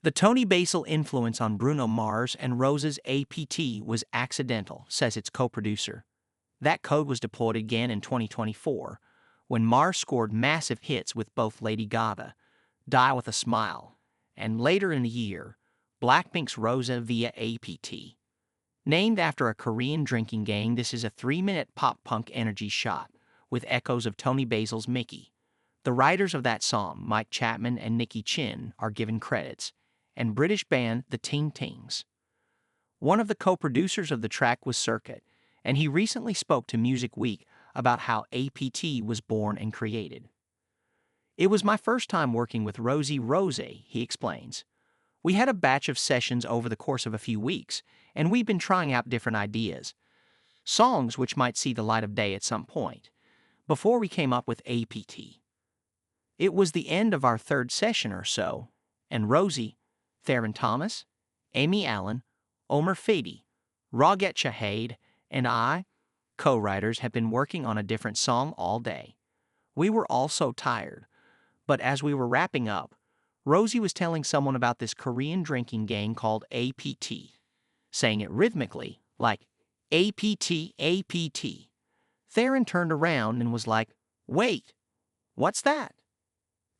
The Toni Basil influence on Bruno Mars and Rose's APT was accidental, says its co-producer. That code was deployed again in 2024, when Mars scored massive hits with both Lady Gaga, Die With a Smile, and later in the year, Blackpink's Rosé via APT. Named after a Korean drinking gang, this is a 3-minute pop-punk energy shot, with echoes of Toni Basil's Mickey. The writers of that song, Mike Chapman and Nikki Chinn, are given credits, and British band the Ting Tings. One of the co-producers of the track was Cirkut, and he recently spoke to Music Week about how APT was born and created. "It was my first time working with Rosé, he explains. We had a batch of sessions over the course of a few weeks, and we've been trying out different ideas, songs which might see the light of day at some point, before we came up with APT. It was the end of our third session or so, and Rosie, Theron Thomas, Amy Allen, Omer Fady, Roget Shahade, and I, co-writers, have been working on a different song all day. We were all so tired, but as we were wrapping up, Rosie was telling someone about this Korean drinking gang called APT, saying it rhythmically, like APT, APT. Theron turned around and was like, "Wait, what's that?"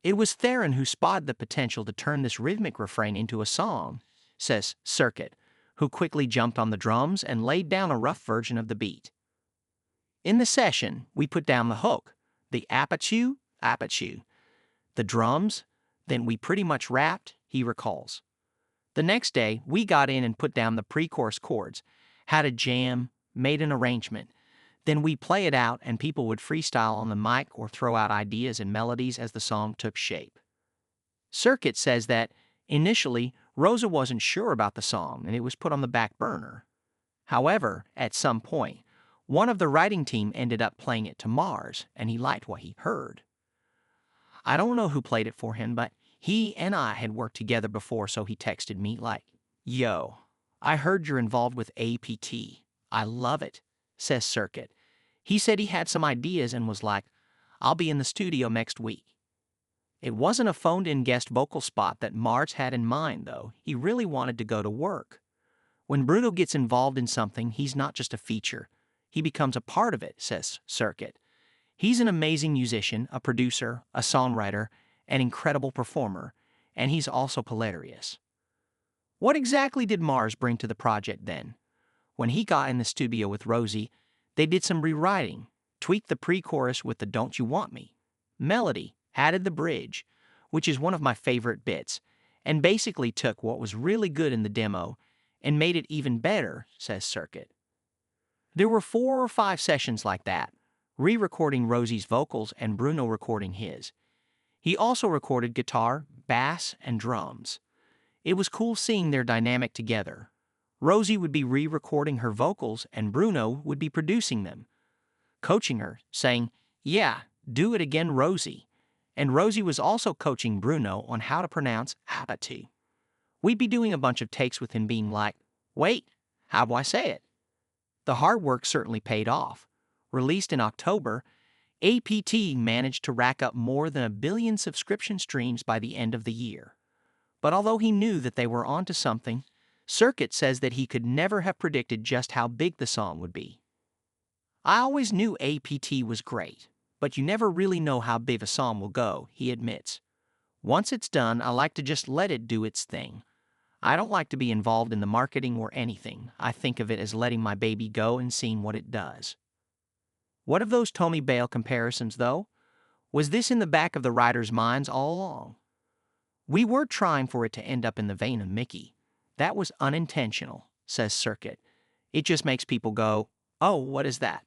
It was Theron who spotted the potential to turn this rhythmic refrain into a song, says Cirkut, who quickly jumped on the drums and laid down a rough version of the beat. In the session, we put down the hook, the APT, APT, the drums, then we pretty much rapped, he recalls. The next day, we got in and put down the pre-chorus chords, had a jam, made an arrangement. Then we play it out and people would freestyle on the mic or throw out ideas and melodies as the song took shape. Cirkut says that, initially, Rosa wasn't sure about the song and it was put on the back burner. However, at some point, one of the writing team ended up playing it to Mars and he liked what he heard. I don't know who played it for him, but he and I had worked together before, so he texted me like, "Yo, I heard you're involved with APT. I love it," says Cirkut. He said he had some ideas and was like, "I'll be in the studio next week." It wasn't a phoned-in guest vocal spot that Mars had in mind, though. He really wanted to go to work. When Bruno gets involved in something, he's not just a feature. He becomes a part of it, says Cirkut. He's an amazing musician, a producer, a songwriter, an incredible performer, and he's also hilarious. What exactly did Mars bring to the project then? When he got in the studio with Rosie, they did some rewriting, tweaked the pre-chorus with the "Don't You Want Me" melody, added the bridge, which is one of my favorite bits, and basically took what was really good in the demo and made it even better, says Cirkut. There were 4 or 5 sessions like that, re-recording Rosie's vocals and Bruno recording his. He also recorded guitar, bass, and drums. It was cool seeing their dynamic together. Rosie would be re-recording her vocals and Bruno would be producing them, coaching her, saying, "Yeah, do it again, Rosie." And Rosie was also coaching Bruno on how to pronounce APT. We'd be doing a bunch of takes with him being like, "Wait, how do I say it?" The hard work certainly paid off. Released in October, APT managed to rack up more than 1 billion subscription streams by the end of the year. But although he knew that they were onto something, Cirkut says that he could never have predicted just how big the song would be. "I always knew APT was great, but you never really know how big a song will go," he admits. "Once it's done, I like to just let it do its thing. I don't like to be involved in the marketing or anything. I think of it as letting my baby go and seeing what it does." What of those Toni Basil comparisons, though? Was this in the back of the writers' minds all along? "We were trying for it to end up in the vein of Mickey. That was unintentional," says Cirkut. "It just makes people go, 'Oh, what is that?'"